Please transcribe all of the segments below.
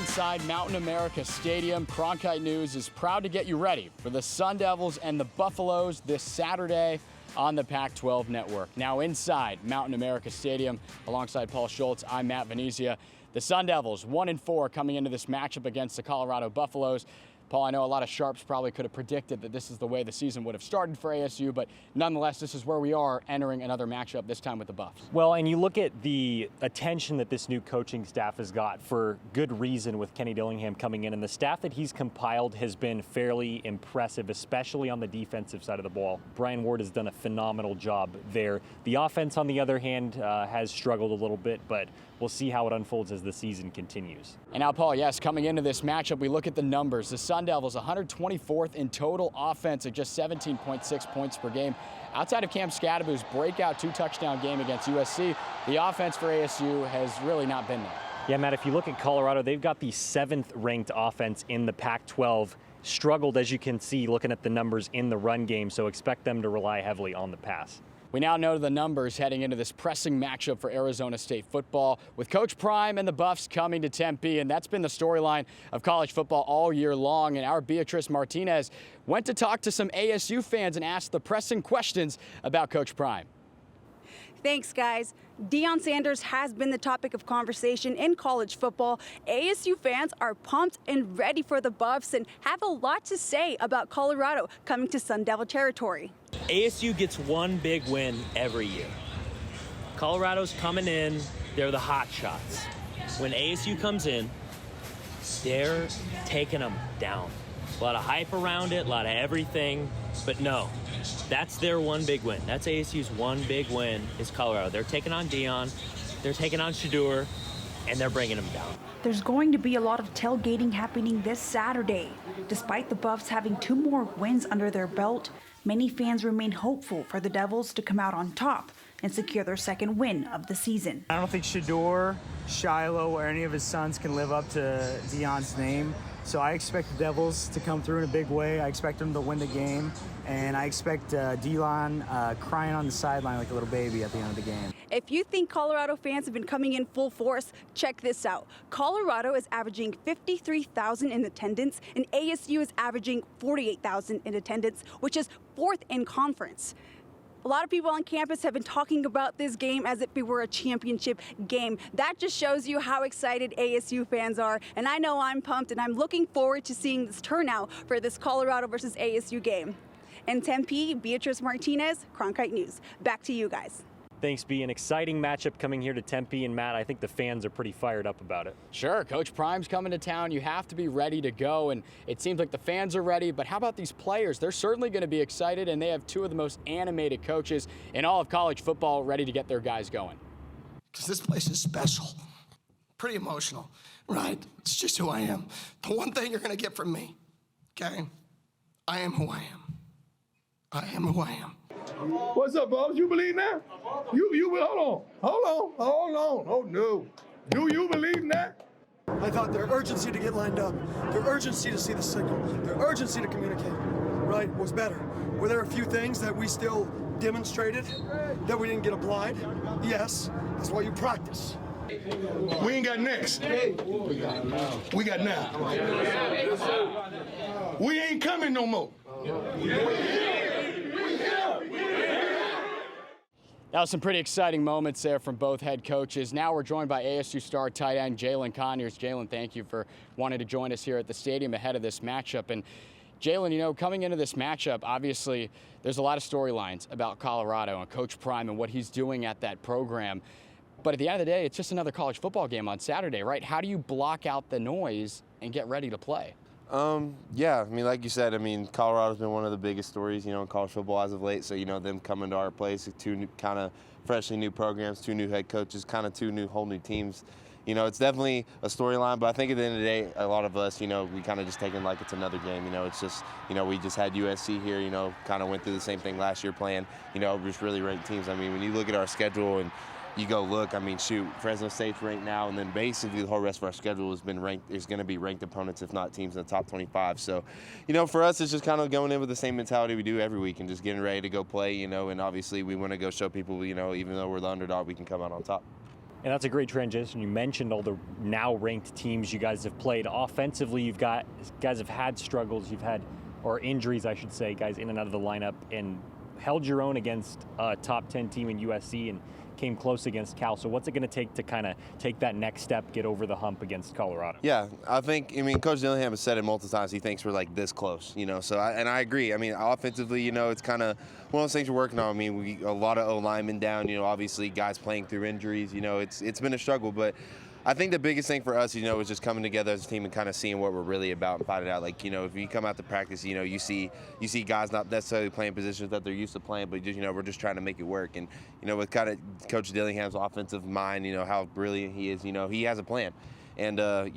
inside Mountain America Stadium. Cronkite News is proud to get you ready for the Sun Devils and the Buffaloes this Saturday on the Pac-12 Network. Now inside Mountain America Stadium, alongside Paul Schultz, I'm Matt Venezia. The Sun Devils, 1-4 coming into this matchup against the Colorado Buffaloes. Paul, I know a lot of sharps probably could have predicted that this is the way the season would have started for ASU, but nonetheless, this is where we are entering another matchup, this time with the Buffs. Well, and you look at the attention that this new coaching staff has got for good reason with Kenny Dillingham coming in, and the staff that he's compiled has been fairly impressive, especially on the defensive side of the ball. Brian Ward has done a phenomenal job there. The offense, on the other hand, has struggled a little bit, but we'll see how it unfolds as the season continues. And now, Paul, yes, coming into this matchup, we look at the numbers. The Sun Devils, 124th in total offense at just 17.6 points per game. Outside of Cam Scadaboo's breakout 2-touchdown game against USC, the offense for ASU has really not been there. Yeah, Matt, if you look at Colorado, they've got the 7th ranked offense in the Pac-12. Struggled, as you can see, looking at the numbers in the run game, so expect them to rely heavily on the pass. We now know the numbers heading into this pressing matchup for Arizona State football with Coach Prime and the Buffs coming to Tempe, and that's been the storyline of college football all year long. And our Beatrice Martinez went to talk to some ASU fans and asked the pressing questions about Coach Prime. Thanks, guys. Deion Sanders has been the topic of conversation in college football. ASU fans are pumped and ready for the Buffs and have a lot to say about Colorado coming to Sun Devil territory. ASU gets one big win every year. Colorado's coming in, they're the hot shots. When ASU comes in, they're taking them down. A lot of hype around it, a lot of everything, but no, that's their one big win. That's ASU's one big win is Colorado. They're taking on Deion, they're taking on Shedeur, and they're bringing them down. There's going to be a lot of tailgating happening this Saturday. Despite the Buffs having 2 more wins under their belt, many fans remain hopeful for the Devils to come out on top and secure their 2nd win of the season. I don't think Shedeur, Shiloh, or any of his sons can live up to Deion's name. So I expect the Devils to come through in a big way. I expect them to win the game. And I expect Deion crying on the sideline like a little baby at the end of the game. If you think Colorado fans have been coming in full force, check this out. Colorado is averaging 53,000 in attendance, and ASU is averaging 48,000 in attendance, which is 4th in conference. A lot of people on campus have been talking about this game as if it were a championship game. That just shows you how excited ASU fans are. And I know I'm pumped, and I'm looking forward to seeing this turnout for this Colorado versus ASU game. In Tempe, Beatrice Martinez, Cronkite News. Back to you guys. Thanks, B. An exciting matchup coming here to Tempe, and Matt, I think the fans are pretty fired up about it. Sure, Coach Prime's coming to town. You have to be ready to go, and it seems like the fans are ready, but how about these players? They're certainly going to be excited, and they have 2 of the most animated coaches in all of college football ready to get their guys going. Because this place is special, pretty emotional, right? It's just who I am. The one thing you're going to get from me, okay? I am who I am. I am who I am. What's up, Bubs? You believe that? Hold on. Oh, no. Do you believe in that? I thought their urgency to get lined up, their urgency to see the signal, their urgency to communicate, right, was better. Were there a few things that we still demonstrated that we didn't get applied? Yes. That's why you practice. We ain't got next. We got now. We ain't coming no more. That was some pretty exciting moments there from both head coaches. Now we're joined by ASU star tight end Jalin Conyers. Jalin, thank you for wanting to join us here at the stadium ahead of this matchup. And Jalin, you know, coming into this matchup, obviously there's a lot of storylines about Colorado and Coach Prime and what he's doing at that program. But at the end of the day, it's just another college football game on Saturday, right? How do you block out the noise and get ready to play? Yeah, I mean, like you said, I mean, Colorado's been one of the biggest stories, you know, in college football as of late. So, you know, them coming to our place, 2 kind of freshly new programs, 2 new head coaches, kind of 2 whole new teams. You know, it's definitely a storyline, but I think at the end of the day, a lot of us, you know, we kind of just take it like it's another game. You know, it's just, you know, we just had USC here, you know, kind of went through the same thing last year playing, you know, just really ranked teams. I mean, when you look at our schedule and you go look, I mean, shoot, Fresno State's ranked now, and then basically the whole rest of our schedule has been ranked, is going to be ranked opponents, if not teams in the top 25. So, you know, for us, it's just kind of going in with the same mentality we do every week and just getting ready to go play, you know, and obviously we want to go show people, you know, even though we're the underdog, we can come out on top. And that's a great transition. You mentioned all the now ranked teams you guys have played. Offensively, guys have had struggles. You've had, or injuries, I should say, guys in and out of the lineup, and held your own against a top 10 team in USC and came close against Cal. So what's it going to take to kind of take that next step, get over the hump against Colorado? Yeah, I mean, Coach Dillingham has said it multiple times. He thinks we're like this close, So, I agree. I mean, offensively, it's kind of one of those things we're working on. I mean, a lot of O-linemen down, obviously guys playing through injuries. It's been a struggle, but I think the biggest thing for us, is just coming together as a team and kind of seeing what we're really about and finding out. Like, if you come out to practice, you see guys not necessarily playing positions that they're used to playing, but just, we're just trying to make it work. And, with kind of Coach Dillingham's offensive mind, how brilliant he is, he has a plan. And, I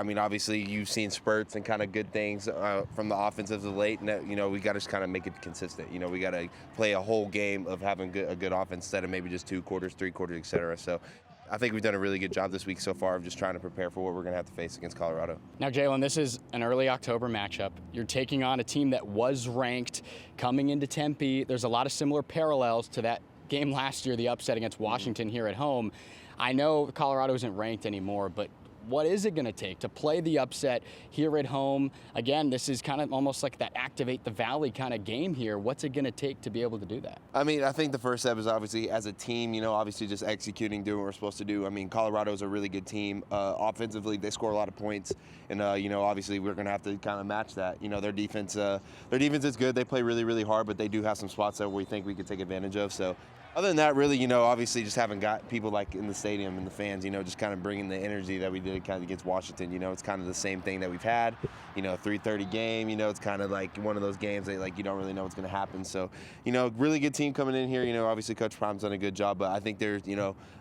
mean, obviously you've seen spurts and kind of good things from the offense as of late. And, we got to just kind of make it consistent. We got to play a whole game of having a good offense instead of maybe just 2 quarters, 3 quarters, et cetera. So I think we've done a really good job this week so far of just trying to prepare for what we're going to have to face against Colorado. Now, Jalin, this is an early October matchup. You're taking on a team that was ranked coming into Tempe. There's a lot of similar parallels to that game last year, the upset against Washington here at home. I know Colorado isn't ranked anymore, but what is it going to take to play the upset here at home? Again, this is kind of almost like that activate the valley kind of game here. What's it going to take to be able to do that? I mean, I think the first step is obviously as a team, obviously just executing, doing what we're supposed to do. I mean, Colorado's a really good team. Offensively, they score a lot of points. And, obviously we're going to have to kind of match that. Their defense is good. They play really, really hard, but they do have some spots that we think we could take advantage of. So other than that, really, obviously just haven't got people like in the stadium and the fans, just kind of bringing the energy that we did kind of against Washington. It's kind of the same thing that we've had, 3:30 game, it's kind of like one of those games that you don't really know what's going to happen. So, really good team coming in here. Obviously Coach Prime's done a good job, but I think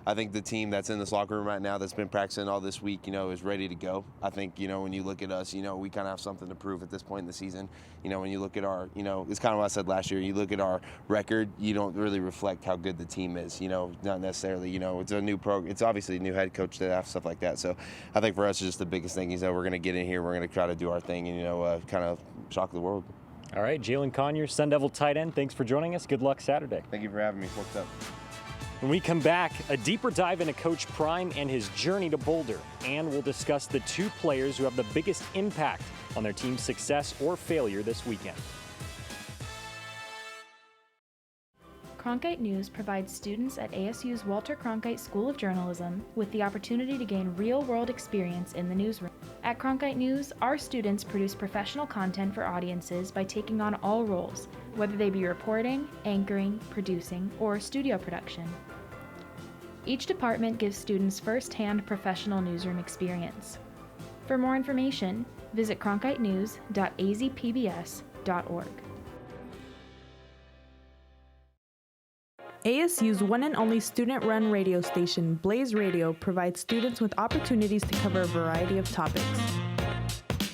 I think the team that's in this locker room right now that's been practicing all this week, is ready to go. I think, when you look at us, we kind of have something to prove at this point in the season. When you look at our, it's kind of what I said last year, you look at our record, you don't really reflect how good the team is, not necessarily, it's a new program, it's obviously a new head coach staff, stuff like that. So I think for us, just the biggest thing is that we're going to get in here, we're going to try to do our thing and, kind of shock the world. All right, Jalin Conyers, Sun Devil tight end, thanks for joining us. Good luck Saturday. Thank you for having me. What's up? When we come back, a deeper dive into Coach Prime and his journey to Boulder, and we'll discuss the 2 players who have the biggest impact on their team's success or failure this weekend. Cronkite News provides students at ASU's Walter Cronkite School of Journalism with the opportunity to gain real-world experience in the newsroom. At Cronkite News, our students produce professional content for audiences by taking on all roles, whether they be reporting, anchoring, producing, or studio production. Each department gives students first-hand professional newsroom experience. For more information, visit cronkitenews.azpbs.org. ASU's one and only student-run radio station, Blaze Radio, provides students with opportunities to cover a variety of topics.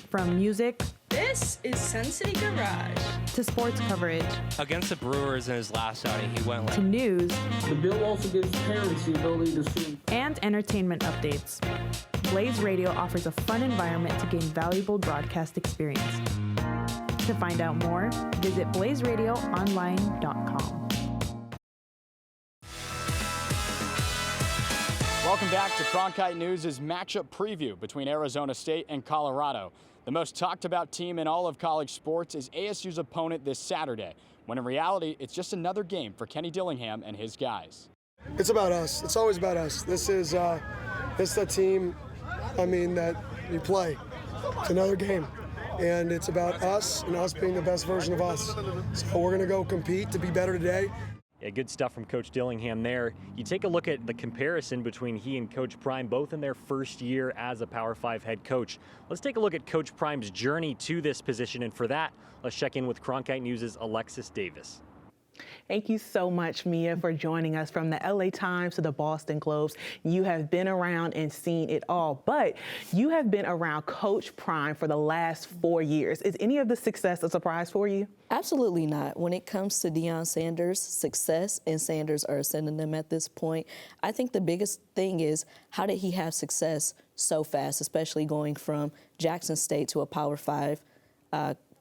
From music, this is Sun City Garage, to sports coverage, against the Brewers in his last outing, he went to news. The bill also gives parents the ability to see, and entertainment updates. Blaze Radio offers a fun environment to gain valuable broadcast experience. To find out more, visit blazeradioonline.com. Welcome back to Cronkite News' matchup preview between Arizona State and Colorado. The most talked about team in all of college sports is ASU's opponent this Saturday, when in reality, it's just another game for Kenny Dillingham and his guys. It's about us. It's always about us. This is the team, that you play. It's another game. And it's about us and us being the best version of us. So we're going to go compete to be better today. Yeah, good stuff from Coach Dillingham there. You take a look at the comparison between he and Coach Prime, both in their first year as a Power 5 head coach. Let's take a look at Coach Prime's journey to this position, and for that, let's check in with Cronkite News' Alexis Davis. Thank you so much, Mia, for joining us from the LA Times to the Boston Globes. You have been around and seen it all, but you have been around Coach Prime for the last 4 years. Is any of the success a surprise for you? Absolutely not. When it comes to Deion Sanders, success and Sanders are a synonym at this point. I think the biggest thing is, how did he have success so fast, especially going from Jackson State to a Power 5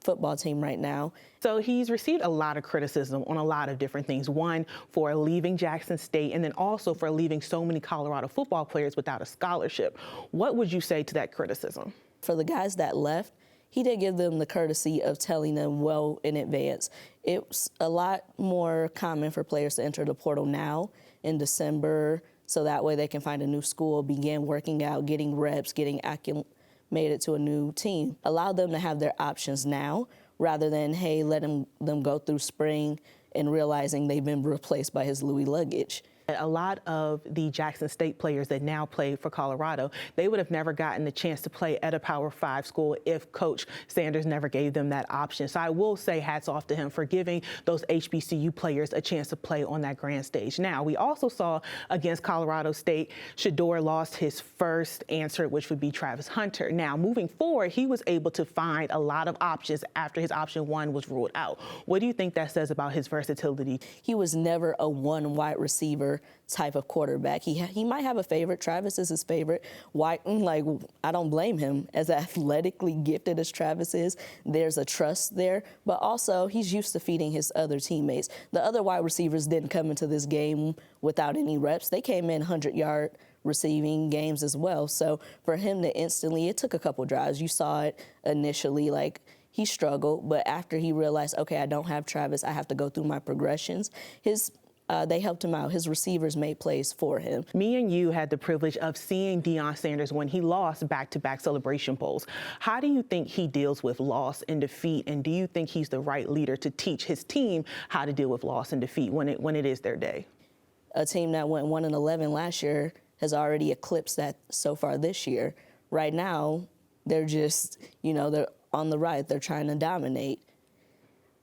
football team right now. So he's received a lot of criticism on a lot of different things. One, for leaving Jackson State, and then also for leaving so many Colorado football players without a scholarship. What would you say to that criticism? For the guys that left, he did give them the courtesy of telling them well in advance. It's a lot more common for players to enter the portal now in December, so that way they can find a new school, begin working out, getting reps, getting acclimated to a new team. Allow them to have their options now rather than, hey, let them go through spring and realizing they've been replaced by his Louis luggage. A lot of the Jackson State players that now play for Colorado, they would have never gotten the chance to play at a Power 5 school if Coach Sanders never gave them that option. So I will say hats off to him for giving those HBCU players a chance to play on that grand stage. Now, we also saw against Colorado State, Shedeur lost his first answer, which would be Travis Hunter. Now, moving forward, he was able to find a lot of options after his option 1 was ruled out. What do you think that says about his versatility? He was never a one wide receiver type of quarterback. He might have a favorite. Travis is his favorite. Like, I don't blame him. As athletically gifted as Travis is, there's a trust there, but also he's used to feeding his other teammates. The other wide receivers didn't come into this game without any reps. They came in 100-yard receiving games as well. So for him to instantly, it took a couple drives. You saw it initially, like, he struggled, but after he realized, okay, I don't have Travis, I have to go through my progressions, they helped him out. His receivers made plays for him. Me and you had the privilege of seeing Deion Sanders when he lost back-to-back Celebration Bowls. How do you think he deals with loss and defeat, and do you think he's the right leader to teach his team how to deal with loss and defeat when it is their day? A team that went 1-11 last year has already eclipsed that so far this year. Right now, they're just, they're on the right. They're trying to dominate.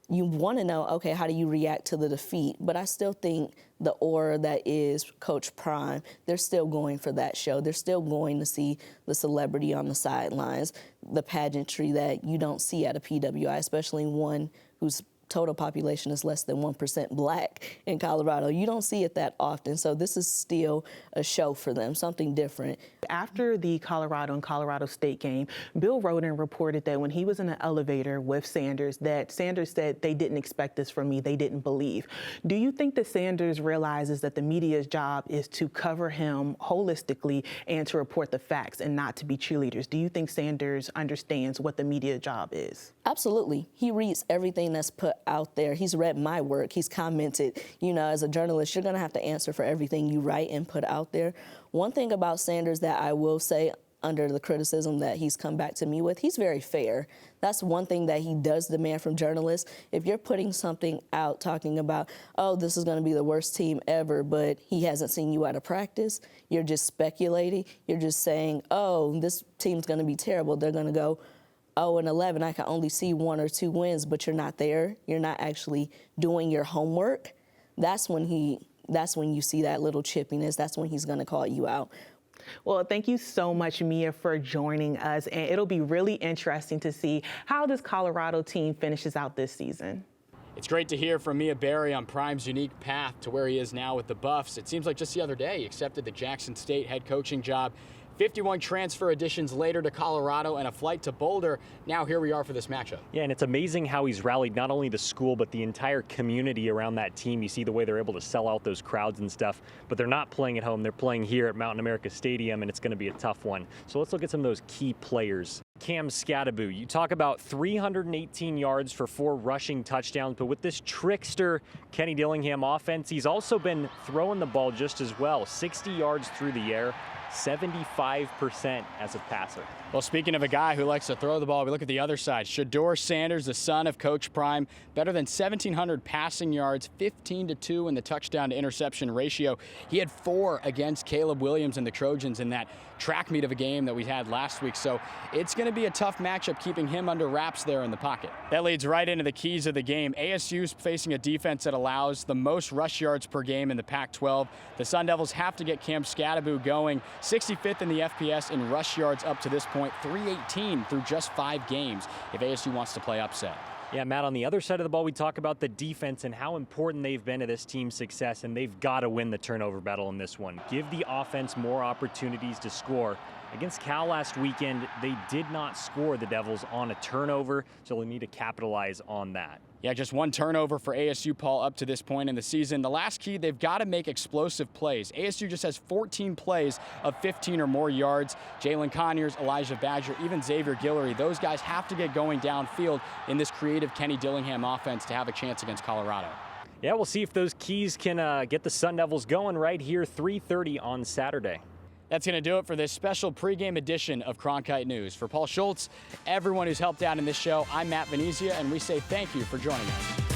You want to know, okay, how do you react to the defeat? But I still think the aura that is Coach Prime, they're still going for that show. They're still going to see the celebrity on the sidelines, the pageantry that you don't see at a PWI, especially one whose total population is less than 1% black in Colorado. You don't see it that often, so this is still a show for them, something different. After the Colorado and Colorado State game, Bill Roden reported that when he was in an elevator with Sanders, that Sanders said, "They didn't expect this from me, they didn't believe." Do you think that Sanders realizes that the media's job is to cover him holistically and to report the facts and not to be cheerleaders? Do you think Sanders understands what the media job is? Absolutely. He reads everything that's put out there. He's read my work. He's commented. As a journalist, you're going to have to answer for everything you write and put out there. One thing about Sanders that I will say, under the criticism that he's come back to me with, he's very fair. That's one thing that he does demand from journalists. If you're putting something out talking about, oh, this is going to be the worst team ever, but he hasn't seen you at a practice, you're just speculating. You're just saying, oh, this team's going to be terrible. They're going to go 0-11. I can only see 1 or 2 wins, but you're not there. You're not actually doing your homework. That's when you see that little chippiness. That's when he's going to call you out. Well, thank you so much, Mia, for joining us. And it'll be really interesting to see how this Colorado team finishes out this season. It's great to hear from Mia Berry on Prime's unique path to where he is now with the Buffs. It seems like just the other day he accepted the Jackson State head coaching job. 51 transfer additions later to Colorado and a flight to Boulder. Now here we are for this matchup. Yeah, and it's amazing how he's rallied not only the school, but the entire community around that team. You see the way they're able to sell out those crowds and stuff, but they're not playing at home. They're playing here at Mountain America Stadium, and it's going to be a tough one. So let's look at some of those key players. Cam Scadaboo, you talk about 318 yards for 4 rushing touchdowns, but with this trickster Kenny Dillingham offense, he's also been throwing the ball just as well. 60 yards through the air. 75% as a passer. Well, speaking of a guy who likes to throw the ball, we look at the other side. Shedeur Sanders, the son of Coach Prime, better than 1,700 passing yards, 15-2 in the touchdown to interception ratio. He had 4 against Caleb Williams and the Trojans in that track meet of a game that we had last week. So it's going to be a tough matchup keeping him under wraps there in the pocket. That leads right into the keys of the game. ASU's facing a defense that allows the most rush yards per game in the Pac-12. The Sun Devils have to get Cam Scadaboo going. 65th in the FPS in rush yards up to this point, 318 through just 5 games if ASU wants to play upset. Yeah, Matt, on the other side of the ball, we talk about the defense and how important they've been to this team's success, and they've got to win the turnover battle in this one. Give the offense more opportunities to score. Against Cal last weekend, they did not score, the Devils, on a turnover, so they'll need to capitalize on that. Yeah, just one turnover for ASU, Paul, up to this point in the season. The last key, they've got to make explosive plays. ASU just has 14 plays of 15 or more yards. Jalin Conyers, Elijah Badger, even Xavier Guillory, those guys have to get going downfield in this creative Kenny Dillingham offense to have a chance against Colorado. Yeah, we'll see if those keys can get the Sun Devils going right here, 3:30 on Saturday. That's going to do it for this special pregame edition of Cronkite News. For Paul Schultz, everyone who's helped out in this show, I'm Matt Venezia, and we say thank you for joining us.